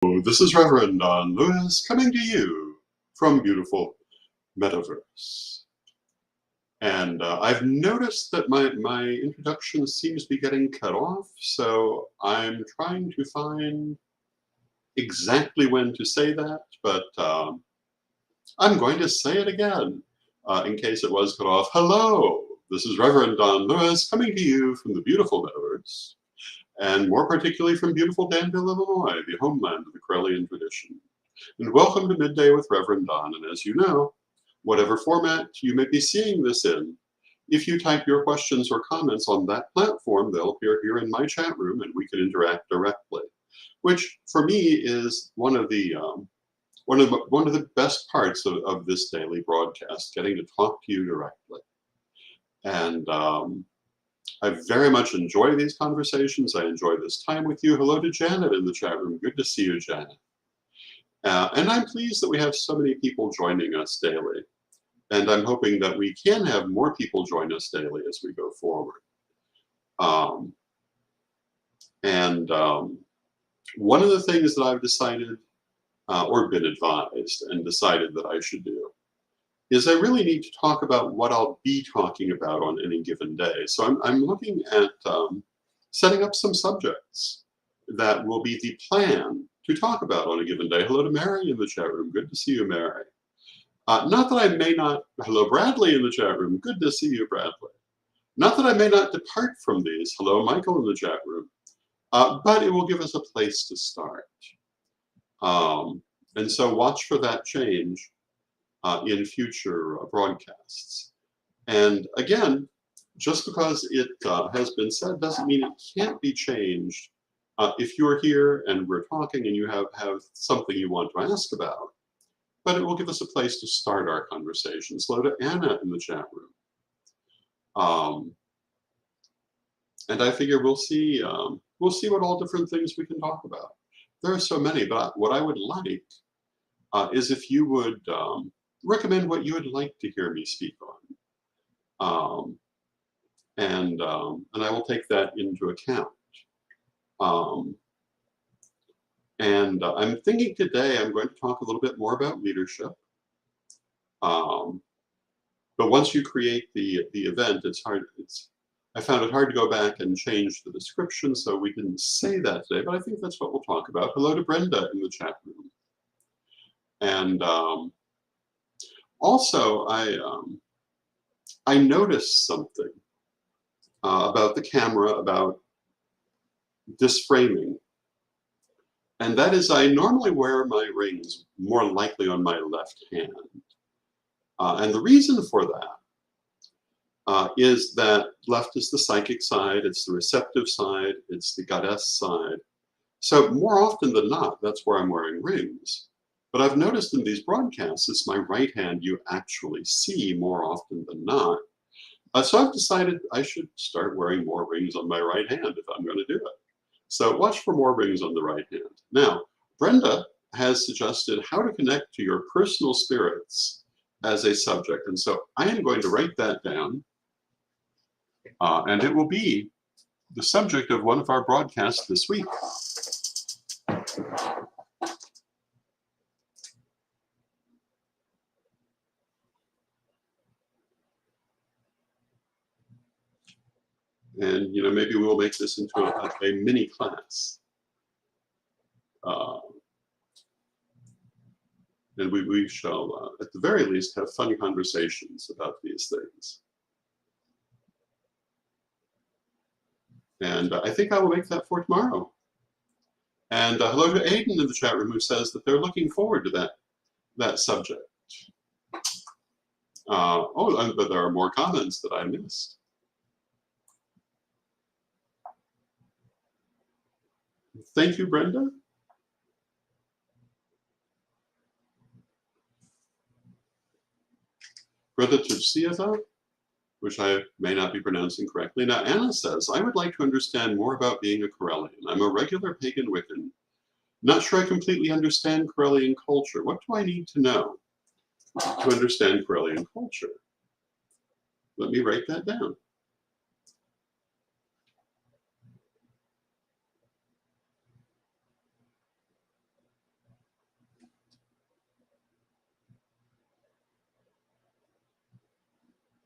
This is Rev Don Lewis coming to you from beautiful Metaverse. And I've noticed that my introduction seems to be getting cut off, so I'm trying to find exactly when to say that, but I'm going to say it again in case it was cut off. Hello, this is Rev Don Lewis coming to you from the beautiful Metaverse, and more particularly from beautiful Danville, Illinois, the homeland of the Corellian tradition. And welcome to Midday with Reverend Don. And as you know, whatever format you may be seeing this in, if you type your questions or comments on that platform, they'll appear here in my chat room and we can interact directly, which for me is one of the best parts of this daily broadcast, getting to talk to you directly. And I very much enjoy these conversations. I enjoy this time with you. Hello to Janet in the chat room. Good to see you, Janet. And I'm pleased that we have so many people joining us daily. And I'm hoping that we can have more people join us daily as we go forward. One of the things that I've decided, or been advised and decided that I should do, is I really need to talk about what I'll be talking about on any given day. So I'm looking at setting up some subjects that will be the plan to talk about on a given day. Hello to Mary in the chat room. Good to see you, Mary. Not that I may not, hello Bradley in the chat room. Good to see you, Bradley. Not that I may not depart from these. Hello, Michael in the chat room. But it will give us a place to start. And so watch for that change in future broadcasts. And again, just because it has been said doesn't mean it can't be changed. If you're here and we're talking and you have something you want to ask about, but it will give us a place to start our conversations. Hello to Anna in the chat room. And I figure we'll see what all different things we can talk about. There are so many, but what I would like is if you would recommend what you would like to hear me speak on. And I will take that into account. I'm thinking today I'm going to talk a little bit more about leadership. But once you create the event, it's hard. I found it hard to go back and change the description, so we didn't say that today. But I think that's what we'll talk about. Hello to Brenda in the chat room. And also, I noticed something about the camera, about disframing. And that is, I normally wear my rings more likely on my left hand. And the reason for that is that left is the psychic side, it's the receptive side, it's the goddess side. So more often than not, that's where I'm wearing rings. But I've noticed in these broadcasts, it's my right hand you actually see more often than not. So I've decided I should start wearing more rings on my right hand if I'm going to do it. So watch for more rings on the right hand. Now, Brenda has suggested how to connect to your personal spirits as a subject. And so I am going to write that down. And it will be the subject of one of our broadcasts this week. And maybe we'll make this into a mini class. And we shall, at the very least, have fun conversations about these things. And I think I will make that for tomorrow. And hello to Aiden in the chat room, who says that they're looking forward to that subject. But there are more comments that I missed. Thank you, Brenda. Brother Tuvsiata, which I may not be pronouncing correctly. Now, Anna says, I would like to understand more about being a Corellian. I'm a regular pagan Wiccan. Not sure I completely understand Corellian culture. What do I need to know to understand Corellian culture? Let me write that down.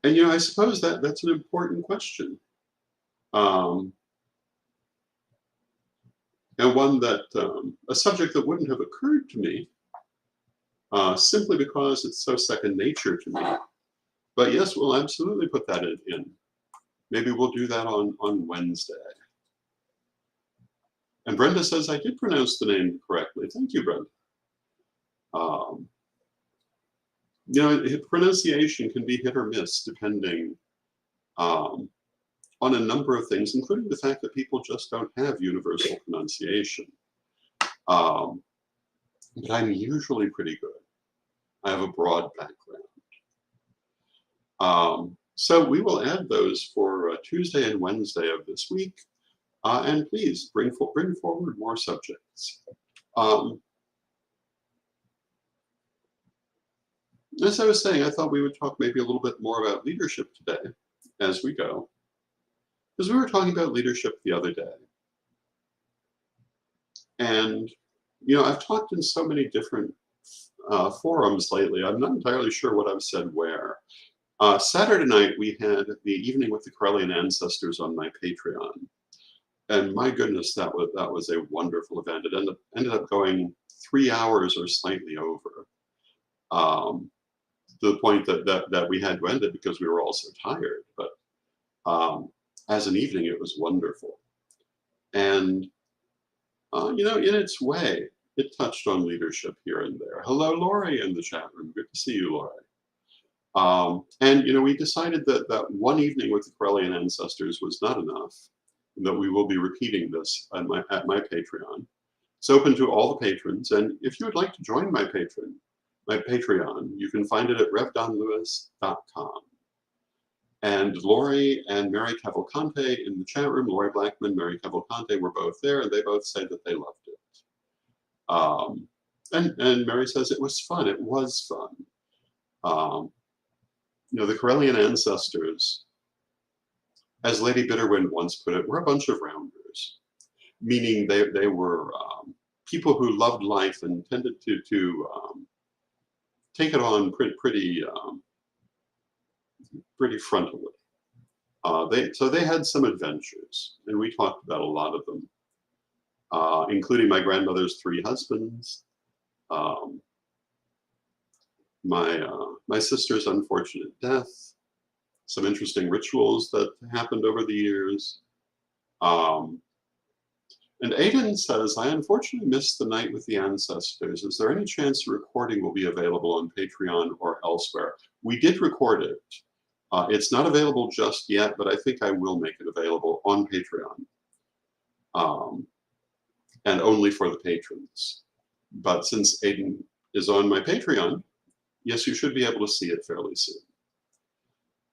And I suppose that's an important question, um, and one that a subject that wouldn't have occurred to me simply because it's so second nature to me. But yes, we'll absolutely put that in. Maybe we'll do that on Wednesday. And Brenda says I did pronounce the name correctly. Thank you, Brenda. Um, pronunciation can be hit or miss depending um, on a number of things, including the fact that people just don't have universal pronunciation. But I'm usually pretty good. I have a broad background. So we will add those for Tuesday and Wednesday of this week. And please bring forward more subjects. As I was saying, I thought we would talk maybe a little bit more about leadership today as we go, because we were talking about leadership the other day. And, I've talked in so many different forums lately. I'm not entirely sure what I've said where. Saturday night, we had the Evening with the Corellian Ancestors on my Patreon. And my goodness, that was a wonderful event. It ended up going 3 hours or slightly over. To the point that we had to end it because we were all so tired. But as an evening, it was wonderful. And, in its way, it touched on leadership here and there. Hello, Lori, in the chat room. Good to see you, Lori. And, we decided that one evening with the Corellian Ancestors was not enough, and that we will be repeating this at my Patreon. It's open to all the patrons. And if you would like to join my Patreon, you can find it at revdonlewis.com. And Lori and Mary Cavalcante in the chat room, Lori Blackman, Mary Cavalcante were both there, and they both said that they loved it. And Mary says it was fun. It was fun. The Corellian Ancestors, as Lady Bitterwind once put it, were a bunch of rounders, meaning they were people who loved life and tended to take it on pretty frontally. They had some adventures, and we talked about a lot of them, including my grandmother's 3 husbands, my sister's unfortunate death, some interesting rituals that happened over the years. And Aiden says, I unfortunately missed the night with the ancestors. Is there any chance the recording will be available on Patreon or elsewhere? We did record it. It's not available just yet, but I think I will make it available on Patreon. And only for the patrons. But since Aiden is on my Patreon, yes, you should be able to see it fairly soon.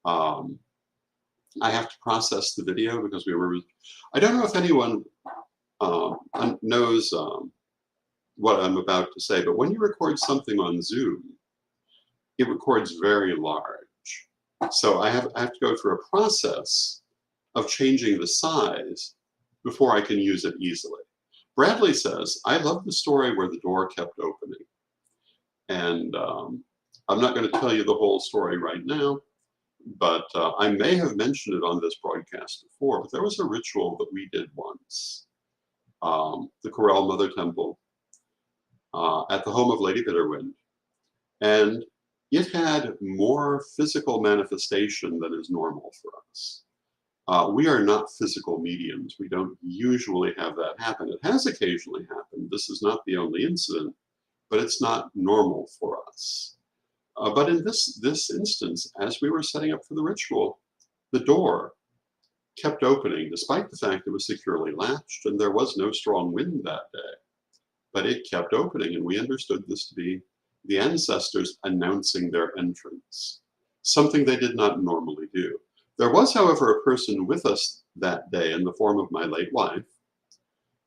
I have to process the video because I don't know if anyone knows what I'm about to say, but when you record something on Zoom, it records very large. So I have to go through a process of changing the size before I can use it easily. Bradley says, I love the story where the door kept opening. And I'm not going to tell you the whole story right now, but I may have mentioned it on this broadcast before, but there was a ritual that we did once. The Corel Mother Temple at the home of Lady Bitterwind. And it had more physical manifestation than is normal for us. We are not physical mediums. We don't usually have that happen. It has occasionally happened. This is not the only incident, but it's not normal for us. But in this instance, as we were setting up for the ritual, the door kept opening despite the fact it was securely latched and there was no strong wind that day. But it kept opening, and we understood this to be the ancestors announcing their entrance, something they did not normally do. There was, however, a person with us that day in the form of my late wife,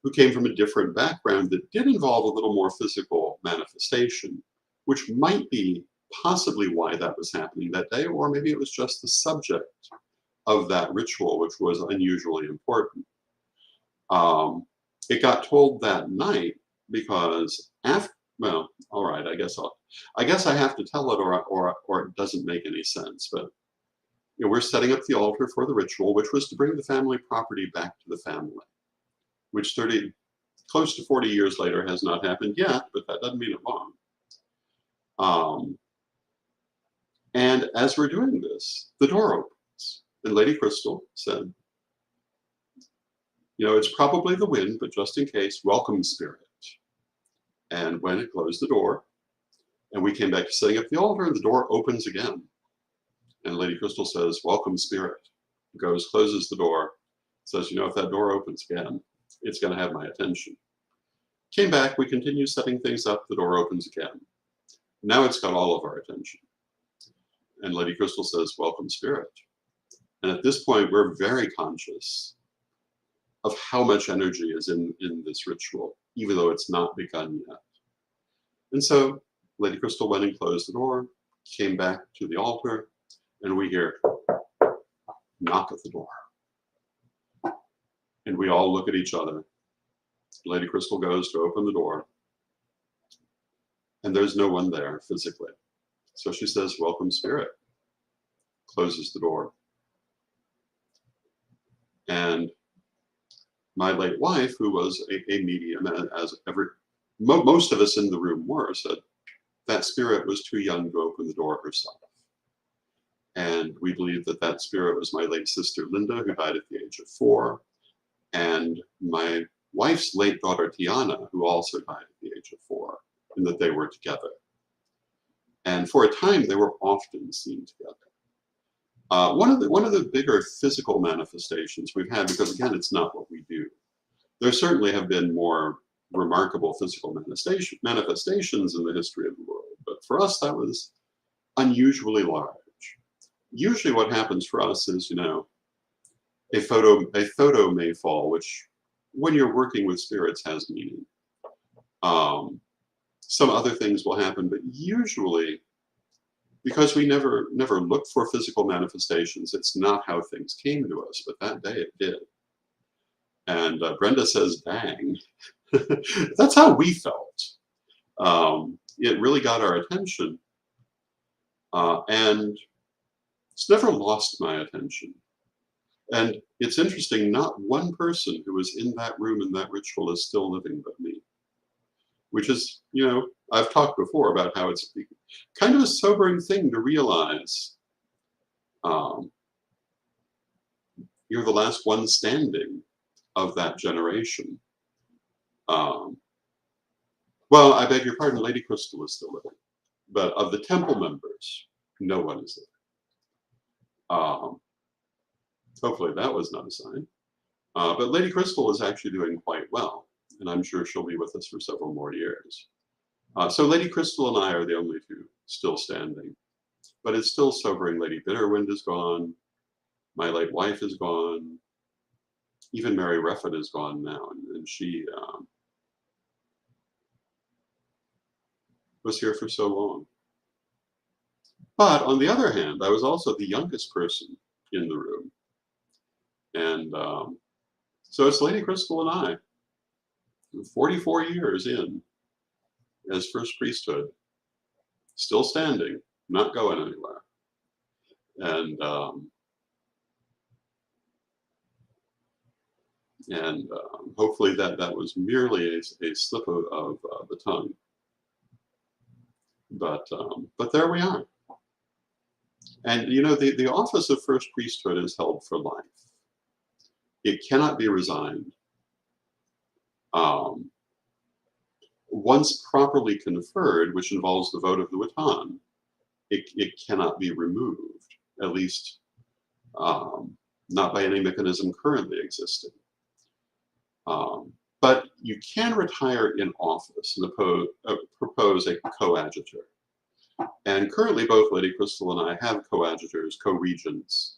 who came from a different background that did involve a little more physical manifestation, which might be possibly why that was happening that day, or maybe it was just the subject of that ritual, which was unusually important. It got told that night because well, all right, I guess I have to tell it, or it doesn't make any sense. But we're setting up the altar for the ritual, which was to bring the family property back to the family, which close to 40 years later has not happened yet, but that doesn't mean it won't. And as we're doing this, the door opens, and Lady Crystal said, it's probably the wind, but just in case, welcome, spirit. And when it closed the door, and we came back to setting up the altar, and the door opens again. And Lady Crystal says, welcome, spirit. Goes, closes the door, says, if that door opens again, it's going to have my attention. Came back, we continue setting things up, the door opens again. Now it's got all of our attention. And Lady Crystal says, welcome, spirit. And at this point, we're very conscious of how much energy is in this ritual, even though it's not begun yet. And so Lady Crystal went and closed the door, came back to the altar, and we hear knock at the door. And we all look at each other. Lady Crystal goes to open the door, and there's no one there physically. So she says, welcome, spirit, closes the door. And my late wife, who was a medium, as most of us in the room were, said that spirit was too young to open the door herself. And we believe that spirit was my late sister, Linda, who died at the age of 4, and my wife's late daughter, Tiana, who also died at the age of 4, and that they were together. And for a time, they were often seen together. One of the bigger physical manifestations we've had, because again, it's not what we do. There certainly have been more remarkable physical manifestations in the history of the world, but for us, that was unusually large. Usually what happens for us is, a photo may fall, which when you're working with spirits has meaning. Some other things will happen, but usually, because we never look for physical manifestations, it's not how things came to us, but that day it did. And Brenda says, dang. That's how we felt. It really got our attention. And it's never lost my attention. And it's interesting, not one person who was in that room in that ritual is still living but me. Which is, I've talked before about how it's kind of a sobering thing to realize you're the last one standing of that generation. Well, I beg your pardon, Lady Crystal is still living. But of the temple members, no one is living. Hopefully that was not a sign. But Lady Crystal is actually doing quite well. And I'm sure she'll be with us for several more years. So Lady Crystal and I are the only two still standing. But it's still sobering. Lady Bitterwind is gone. My late wife is gone. Even Mary Ruffett is gone now. And she was here for so long. But on the other hand, I was also the youngest person in the room. And so it's Lady Crystal and I. 44 years in as First Priesthood, still standing, not going anywhere. And hopefully that was merely a slip of the tongue. But there we are. And the office of First Priesthood is held for life. It cannot be resigned. Once properly conferred, which involves the vote of the Witan, it cannot be removed, at least not by any mechanism currently existing. But you can retire in office and propose a coadjutor. And currently both Lady Crystal and I have coadjutors, co-regents,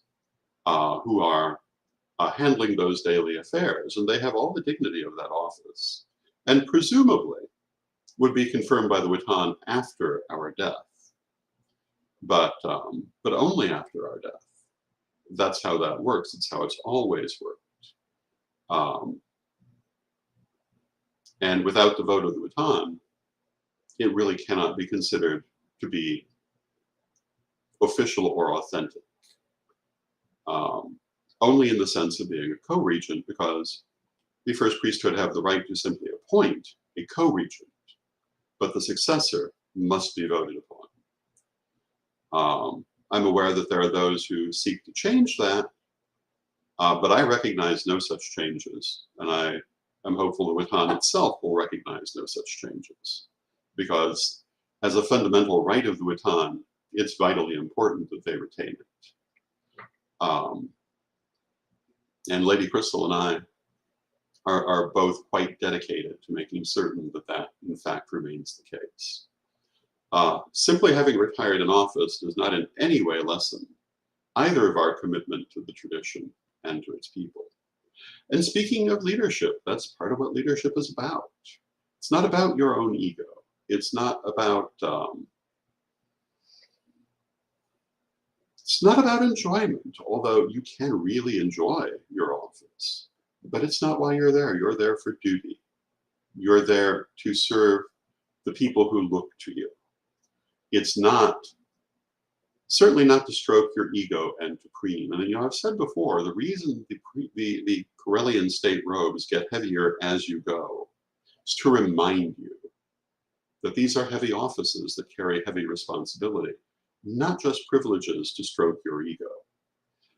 who are handling those daily affairs, and they have all the dignity of that office, and presumably would be confirmed by the Witan after our death, but only after our death. That's how that works. It's how it's always worked. And without the vote of the Witan, it really cannot be considered to be official or authentic. only in the sense of being a co-regent, because the first priesthood have the right to simply appoint a co-regent, but the successor must be voted upon. I'm aware that there are those who seek to change that, but I recognize no such changes, and I am hopeful the Witan itself will recognize no such changes, because as a fundamental right of the Witan, it's vitally important that they retain it. And Lady Crystal and I are both quite dedicated to making certain that that, in fact, remains the case. Simply having retired in office does not in any way lessen either of our commitment to the tradition and to its people. And speaking of leadership, that's part of what leadership is about. It's not about your own ego. It's not about enjoyment, although you can really enjoy your office. But it's not why you're there. You're there for duty. You're there to serve the people who look to you. It's not, certainly not to stroke your ego and to preen. And I've said before, the reason the Corellian state robes get heavier as you go is to remind you that these are heavy offices that carry heavy responsibility, not just privileges to stroke your ego.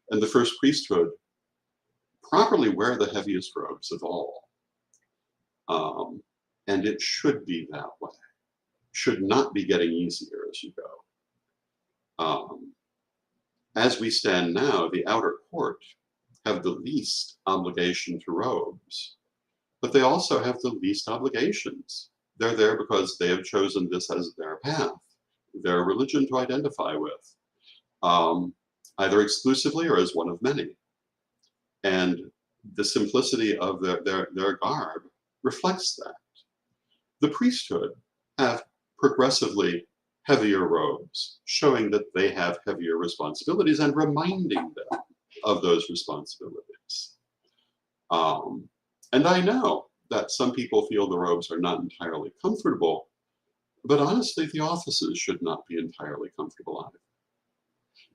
And the first priesthood properly wear the heaviest robes of all. And it should be that way. Should not be getting easier as you go. As we stand now, the outer court have the least obligation to robes, but they also have the least obligations. They're there because they have chosen this as their path, their religion to identify with, either exclusively or as one of many. And the simplicity of their garb reflects that. The priesthood have progressively heavier robes, showing that they have heavier responsibilities and reminding them of those responsibilities. And I know that some people feel the robes are not entirely comfortable, but honestly, the offices should not be entirely comfortable either.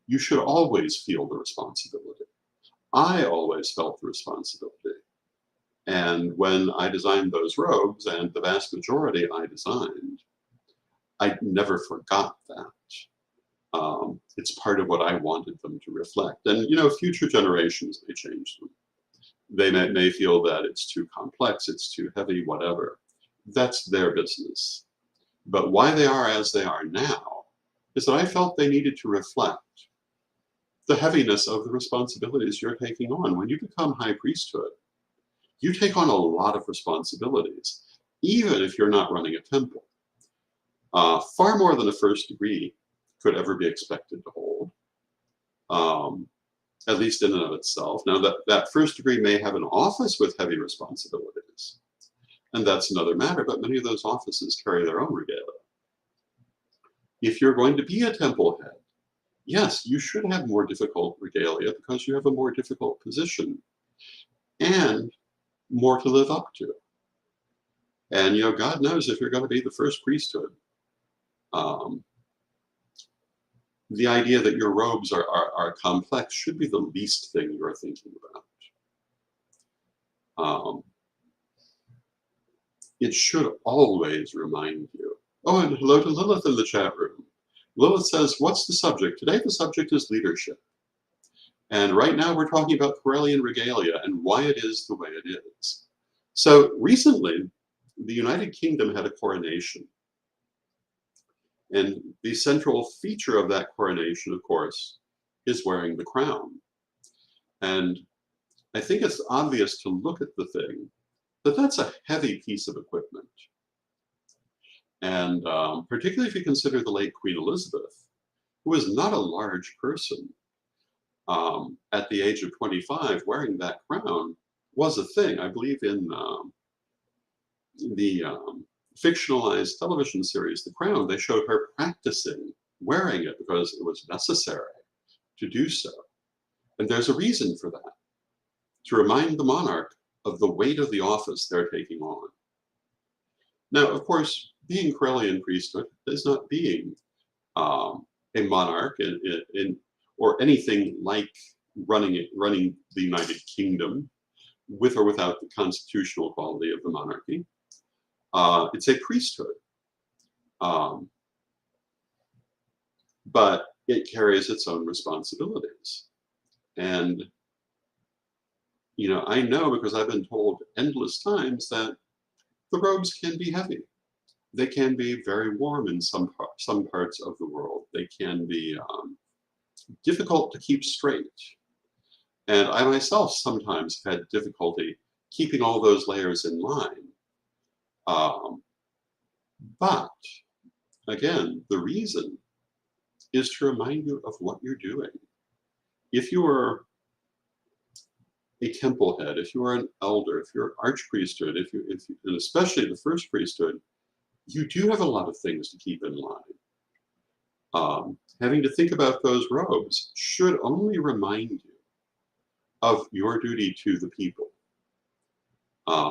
You should always feel the responsibility. I always felt the responsibility. And when I designed those robes, and the vast majority I designed, I never forgot that. It's part of what I wanted them to reflect. And, future generations may change them. They may feel that it's too complex, it's too heavy, whatever. That's their business. But why they are as they are now is that I felt they needed to reflect the heaviness of the responsibilities you're taking on. When you become high priesthood, you take on a lot of responsibilities, even if you're not running a temple. Far more than a first degree could ever be expected to hold, at least in and of itself. Now, that first degree may have an office with heavy responsibilities, and that's another matter, but many of those offices carry their own regalia. If you're going to be a temple head, yes, you should have more difficult regalia because you have a more difficult position and more to live up to. And, God knows if you're going to be the first priesthood, the idea that your robes are complex should be the least thing you're thinking about. It should always remind you. Oh, and hello to Lilith in the chat room. Lilith says, what's the subject? Today the subject is leadership. And right now we're talking about Corellian regalia and why it is the way it is. So recently, the United Kingdom had a coronation. And the central feature of that coronation, of course, is wearing the crown. And I think it's obvious to look at the thing that that's a heavy piece of equipment. And particularly if you consider the late Queen Elizabeth, who was not a large person, at the age of 25, wearing that crown was a thing. I believe in the fictionalized television series, The Crown, they showed her practicing wearing it because it was necessary to do so. And there's a reason for that, to remind the monarch of the weight of the office they're taking on. Now, of course, being Corellian priesthood is not being a monarch or anything like running the United Kingdom, with or without the constitutional quality of the monarchy. It's a priesthood, but it carries its own responsibilities. And, you know, I know because I've been told endless times that the robes can be heavy. They can be very warm in some parts of the world. They can be difficult to keep straight. And I myself sometimes had difficulty keeping all those layers in line. But again, the reason is to remind you of what you're doing. If you are a temple head, if you are an elder, if you're archpriesthood, and especially the first priesthood, you do have a lot of things to keep in line. Having to think about those robes should only remind you of your duty to the people,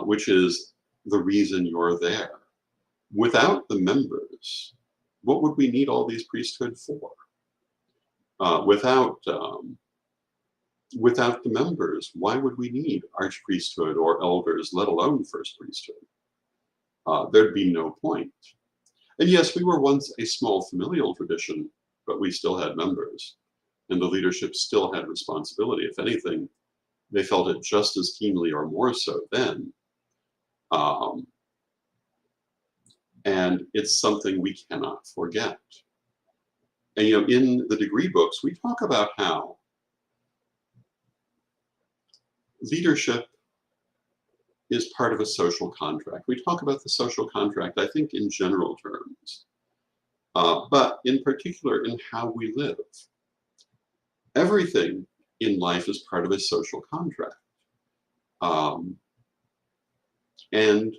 which is the reason you're there. Without the members, what would we need all these priesthood for? Without the members, why would we need archpriesthood or elders, let alone first priesthood? There'd be no point. And yes, we were once a small familial tradition, but we still had members, and the leadership still had responsibility. If anything, they felt it just as keenly or more so then. And it's something we cannot forget. And, you know, in the degree books, we talk about how leadership is part of a social contract. We talk about the social contract, I think, in general terms, but in particular in how we live. Everything in life is part of a social contract. And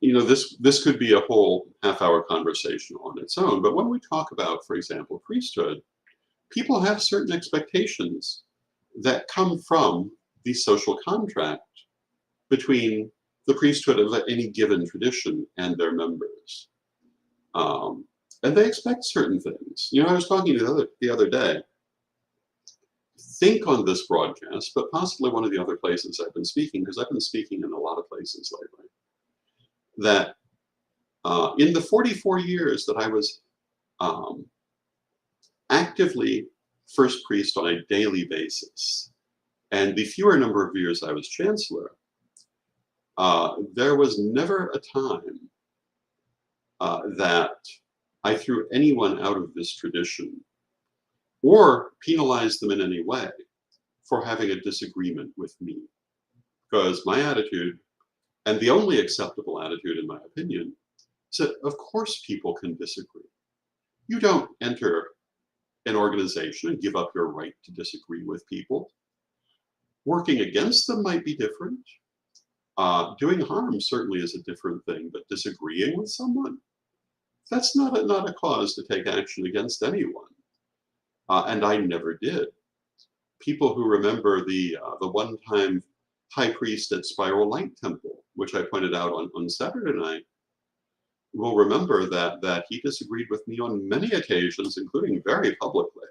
you know, this could be a whole half-hour conversation on its own, but when we talk about, for example, priesthood, people have certain expectations that come from the social contract between the priesthood of any given tradition and their members. And they expect certain things. You know, I was talking the other day, think on this broadcast, but possibly one of the other places I've been speaking, because I've been speaking in a lot of places lately, that in the 44 years that I was actively first priest on a daily basis, and the fewer number of years I was chancellor, there was never a time that I threw anyone out of this tradition or penalized them in any way for having a disagreement with me. Because my attitude, and the only acceptable attitude in my opinion, is that of course people can disagree. You don't enter an organization and give up your right to disagree with people. Working against them might be different. Doing harm certainly is a different thing, but disagreeing with someone, that's not a cause to take action against anyone. And I never did. People who remember the one-time high priest at Spiral Light Temple, which I pointed out on Saturday night, will remember that he disagreed with me on many occasions, including very publicly.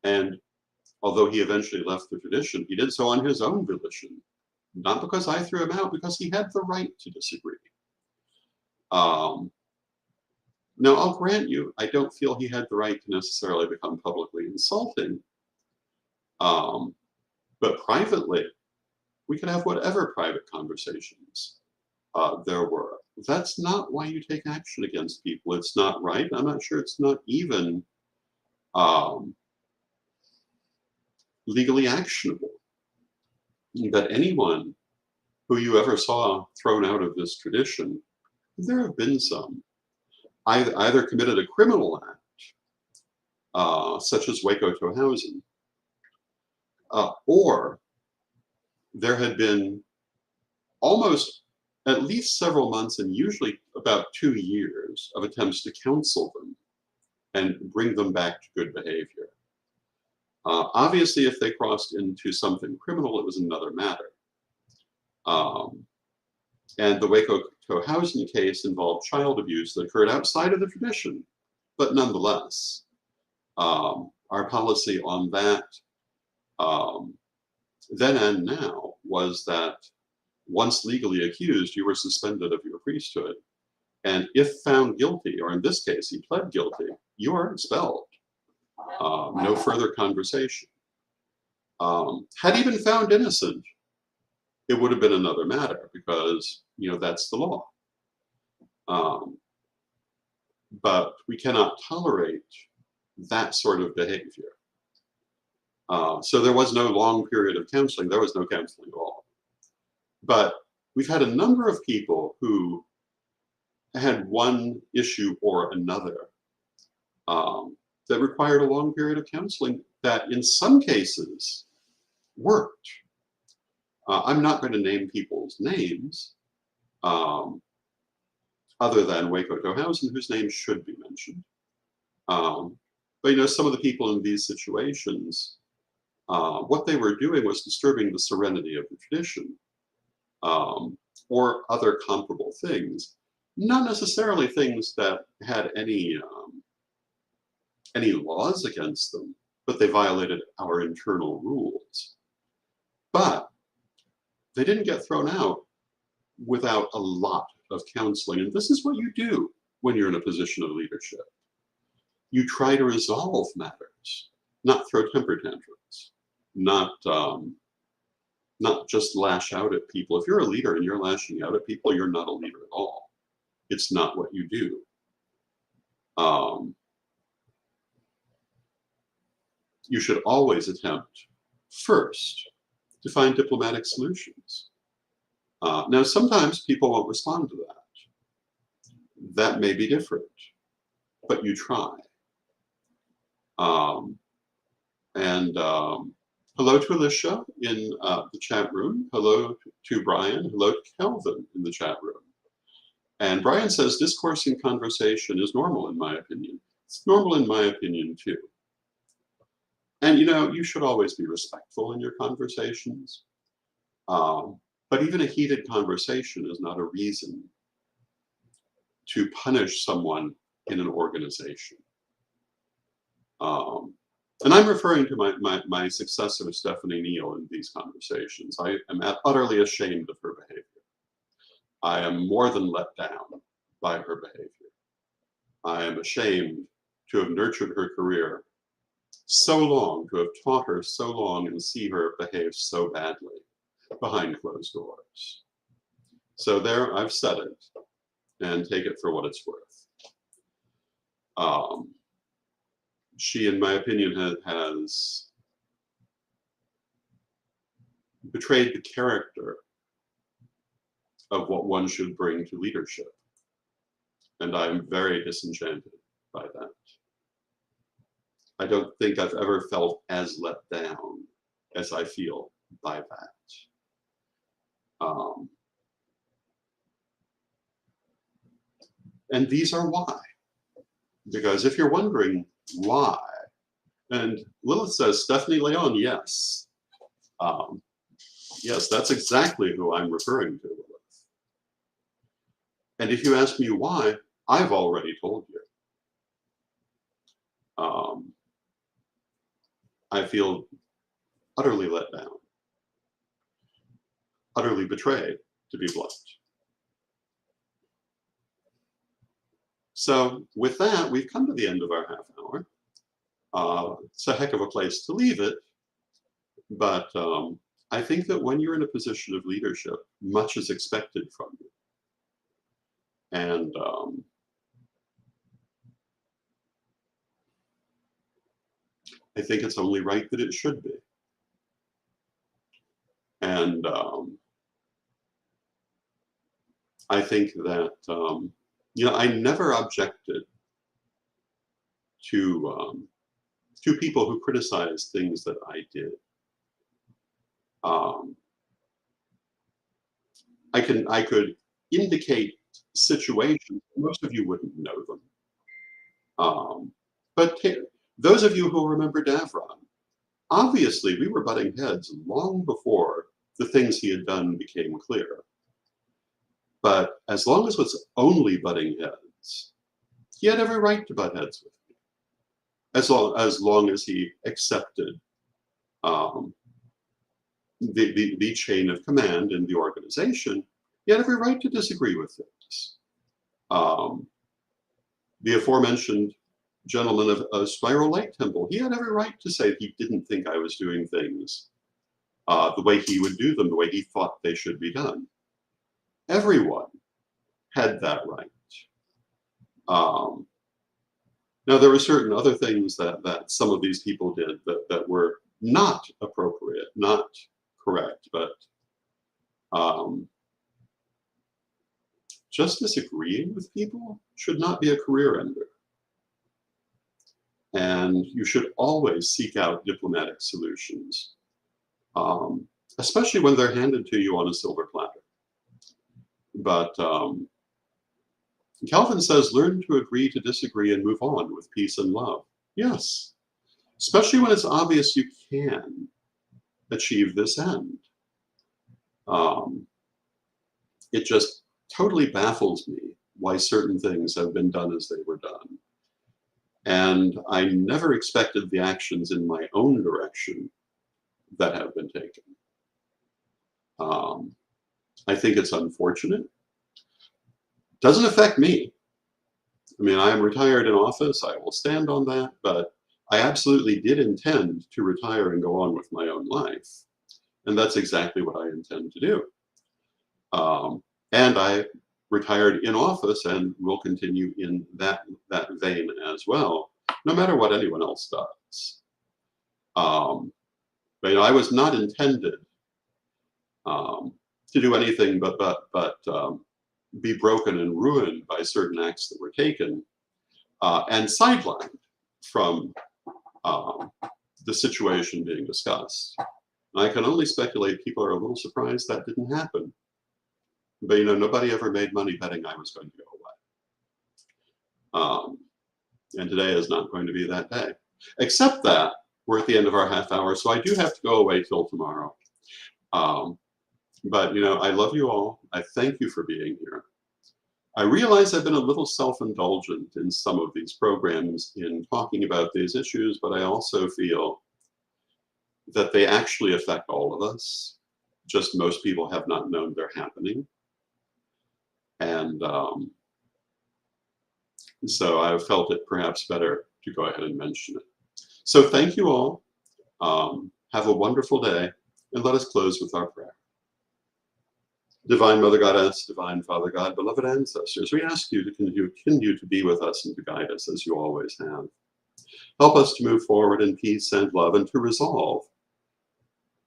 And although he eventually left the tradition, he did so on his own volition, not because I threw him out, because he had the right to disagree. Now, I'll grant you, I don't feel he had the right to necessarily become publicly insulting. But privately, we could have whatever private conversations there were. That's not why you take action against people. It's not right. I'm not sure it's not even legally actionable. But anyone who you ever saw thrown out of this tradition, there have been some, either committed a criminal act, such as Waco Tohausen, or there had been almost at least several months and usually about 2 years of attempts to counsel them and bring them back to good behavior. Obviously, if they crossed into something criminal, it was another matter. And the Waco Tohausen case involved child abuse that occurred outside of the tradition, but nonetheless, Our policy on that um, then and now was that once legally accused, you were suspended of your priesthood. And if found guilty, or in this case, he pled guilty, you are expelled. No further conversation. Had he been found innocent, it would have been another matter because, that's the law. But we cannot tolerate that sort of behavior. So there was no long period of counseling. There was no counseling at all. But we've had a number of people who had one issue or another that required a long period of counseling that in some cases worked. I'm not going to name people's names other than Waco Tohausen, whose name should be mentioned. But some of the people in these situations, what they were doing was disturbing the serenity of the tradition or other comparable things, not necessarily things that had any laws against them, but they violated our internal rules. But they didn't get thrown out without a lot of counseling. And this is what you do when you're in a position of leadership. You try to resolve matters, not throw temper tantrums, not just lash out at people. If you're a leader and you're lashing out at people, you're not a leader at all. It's not what you do. You should always attempt first to find diplomatic solutions. Now, sometimes people won't respond to that. That may be different, but you try. Hello to Alicia in the chat room. Hello to Brian. Hello to Kelvin in the chat room. And Brian says, discourse and conversation is normal in my opinion. It's normal in my opinion too. And you should always be respectful in your conversations. But even a heated conversation is not a reason to punish someone in an organization. And I'm referring to my successor, Stephanie Neal, in these conversations. I am utterly ashamed of her behavior. I am more than let down by her behavior. I am ashamed to have nurtured her career so long, to have taught her so long, and see her behave so badly behind closed doors. So there, I've said it, and take it for what it's worth. She, in my opinion, has betrayed the character of what one should bring to leadership. And I'm very disenchanted by that. I don't think I've ever felt as let down as I feel by that. And these are why. Because if you're wondering why, and Lilith says, Stephanie Leon, yes. Yes, that's exactly who I'm referring to, Lilith. And if you ask me why, I've already told you. I feel utterly let down, utterly betrayed, to be blunt. So with that, we've come to the end of our half hour. It's a heck of a place to leave it, but I think that when you're in a position of leadership, much is expected from you. And I think it's only right that it should be. And I think that, I never objected to people who criticized things that I did. I could indicate situations, most of you wouldn't know them. But those of you who remember Davron, obviously we were butting heads long before the things he had done became clear. But as long as it was only butting heads, he had every right to butt heads with me. as long as he accepted um, the chain of command in the organization, he had every right to disagree with things. The aforementioned gentleman of Spiral Lake Temple, he had every right to say he didn't think I was doing things the way he would do them, the way he thought they should be done. Everyone had that right. Now, there were certain other things that some of these people did that were not appropriate, not correct, but just disagreeing with people should not be a career ender. And you should always seek out diplomatic solutions, especially when they're handed to you on a silver platter. But Calvin says, learn to agree to disagree and move on with peace and love. Yes, especially when it's obvious you can achieve this end. It just totally baffles me why certain things have been done as they were done. And I never expected the actions in my own direction that have been taken. I think it's unfortunate. Doesn't affect me. I mean, I am retired in office. I will stand on that, but I absolutely did intend to retire and go on with my own life. And that's exactly what I intend to do. And I retired in office and will continue in that vein as well, no matter what anyone else does. But I was not intended to do anything but be broken and ruined by certain acts that were taken and sidelined from the situation being discussed. And I can only speculate people are a little surprised that didn't happen. But nobody ever made money betting I was going to go away. And today is not going to be that day. Except that we're at the end of our half hour, so I do have to go away till tomorrow. But I love you all. I thank you for being here. I realize I've been a little self-indulgent in some of these programs in talking about these issues, but I also feel that they actually affect all of us. Just most people have not known they're happening. And so I felt it perhaps better to go ahead and mention it. So thank you all. Have a wonderful day, and let us close with our prayer. Divine Mother Goddess, Divine Father God, beloved ancestors, we ask you to continue to be with us and to guide us as you always have. Help us to move forward in peace and love, and to resolve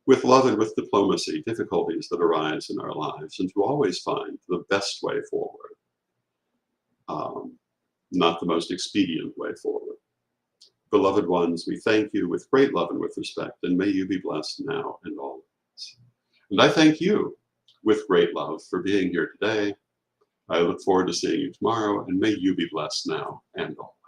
with love and with diplomacy difficulties that arise in our lives, and to always find the best way forward, not the most expedient way forward. Beloved ones, we thank you with great love and with respect, and may you be blessed now and always. And I thank you with great love for being here today. I look forward to seeing you tomorrow, and may you be blessed now and always.